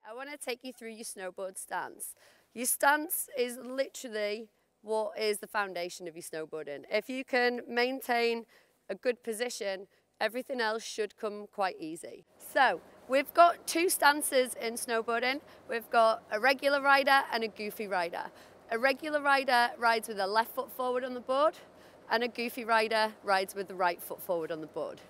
I want to take you through your snowboard stance. Your stance is literally what is the foundation of your snowboarding. If you can maintain a good position, everything else should come quite easy. So we've got two stances in snowboarding. We've got a regular rider and a goofy rider. A regular rider rides with the left foot forward on the board, and a goofy rider rides with the right foot forward on the board.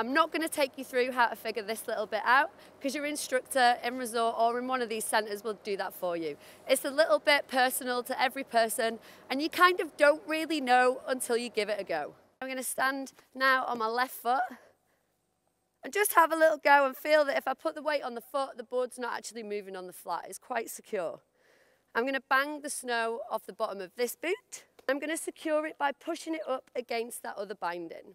I'm not going to take you through how to figure this little bit out because your instructor in resort or in one of these centres will do that for you. It's a little bit personal to every person and you kind of don't really know until you give it a go. I'm going to stand now on my left foot and just have a little go and feel that if I put the weight on the foot, the board's not actually moving on the flat. It's quite secure. I'm going to bang the snow off the bottom of this boot. I'm going to secure it by pushing it up against that other binding.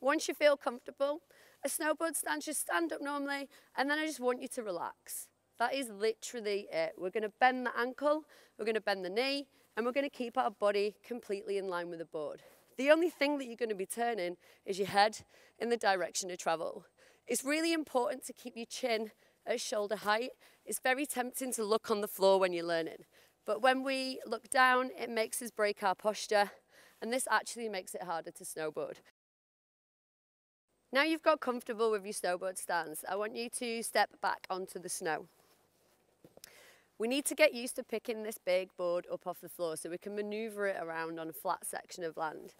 Once you feel comfortable, a snowboard stance, just stand up normally, and then I just want you to relax. That is literally it. We're going to bend the ankle, we're going to bend the knee, and we're going to keep our body completely in line with the board. The only thing that you're going to be turning is your head in the direction of travel. It's really important to keep your chin at shoulder height. It's very tempting to look on the floor when you're learning, but when we look down, it makes us break our posture, and this actually makes it harder to snowboard. Now you've got comfortable with your snowboard stance, I want you to step back onto the snow. We need to get used to picking this big board up off the floor so we can manoeuvre it around on a flat section of land.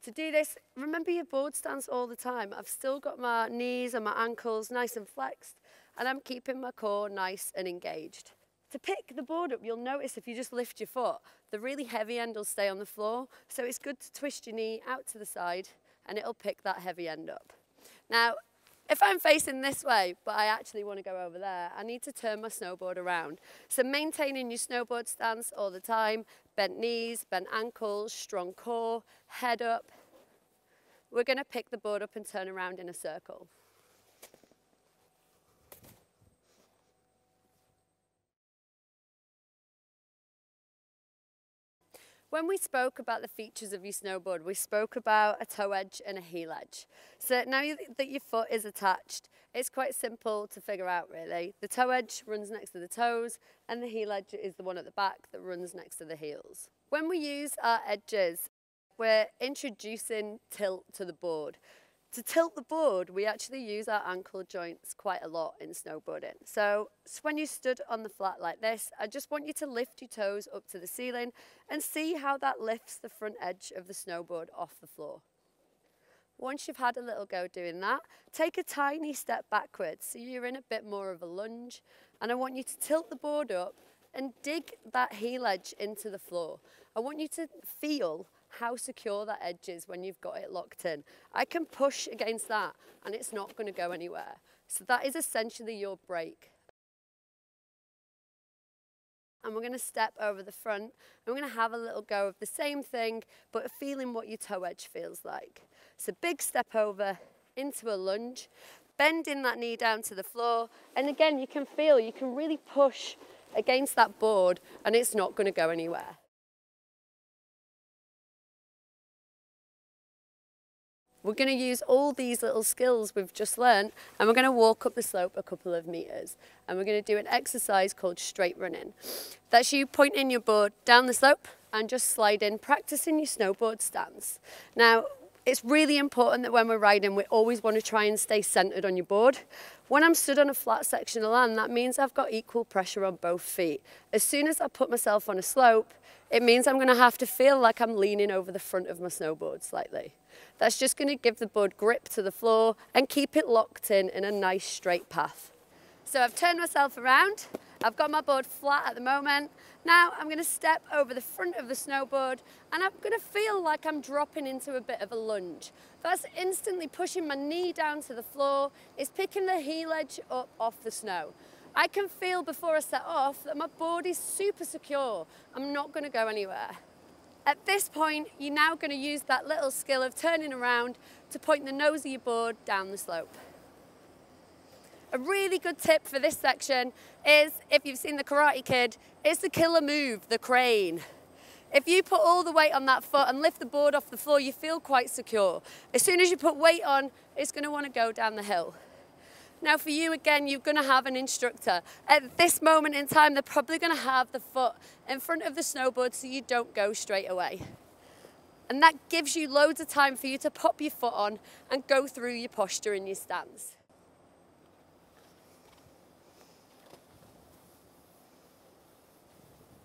To do this, remember your board stance all the time. I've still got my knees and my ankles nice and flexed, and I'm keeping my core nice and engaged. To pick the board up, you'll notice if you just lift your foot, the really heavy end will stay on the floor, so it's good to twist your knee out to the side and it'll pick that heavy end up. Now, if I'm facing this way, but I actually want to go over there, I need to turn my snowboard around. So maintaining your snowboard stance all the time, bent knees, bent ankles, strong core, head up. We're going to pick the board up and turn around in a circle. When we spoke about the features of your snowboard, we spoke about a toe edge and a heel edge. So now that your foot is attached, it's quite simple to figure out really. The toe edge runs next to the toes and the heel edge is the one at the back that runs next to the heels. When we use our edges, we're introducing tilt to the board. To tilt the board, we actually use our ankle joints quite a lot in snowboarding. So when you stood on the flat like this, I just want you to lift your toes up to the ceiling and see how that lifts the front edge of the snowboard off the floor. Once you've had a little go doing that, take a tiny step backwards so you're in a bit more of a lunge, and I want you to tilt the board up and dig that heel edge into the floor. I want you to feel how secure that edge is when you've got it locked in. I can push against that and it's not going to go anywhere. So that is essentially your brake. And we're going to step over the front and we're going to have a little go of the same thing but feeling what your toe edge feels like. So big step over into a lunge, bending that knee down to the floor, and again you can feel, you can really push against that board and it's not going to go anywhere. We're going to use all these little skills we've just learned and we're going to walk up the slope a couple of meters and we're going to do an exercise called straight running. That's you pointing your board down the slope and just sliding, practicing your snowboard stance. Now, it's really important that when we're riding, we always want to try and stay centered on your board. When I'm stood on a flat section of land, that means I've got equal pressure on both feet. As soon as I put myself on a slope, it means I'm going to have to feel like I'm leaning over the front of my snowboard slightly. That's just going to give the board grip to the floor and keep it locked in a nice straight path. So I've turned myself around, I've got my board flat at the moment. Now I'm going to step over the front of the snowboard and I'm going to feel like I'm dropping into a bit of a lunge. That's instantly pushing my knee down to the floor, it's picking the heel edge up off the snow. I can feel before I set off that my board is super secure. I'm not going to go anywhere. At this point, you're now going to use that little skill of turning around to point the nose of your board down the slope. A really good tip for this section is, if you've seen The Karate Kid, is the killer move, the crane. If you put all the weight on that foot and lift the board off the floor, you feel quite secure. As soon as you put weight on, it's going to want to go down the hill. Now for you, again, you're going to have an instructor. At this moment in time, they're probably going to have the foot in front of the snowboard so you don't go straight away. And that gives you loads of time for you to pop your foot on and go through your posture in your stance.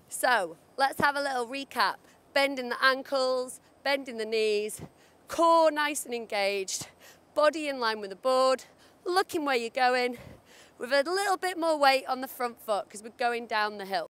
So let's have a little recap. Bending the ankles, bending the knees, core nice and engaged, body in line with the board, looking where you're going, with a little bit more weight on the front foot because we're going down the hill.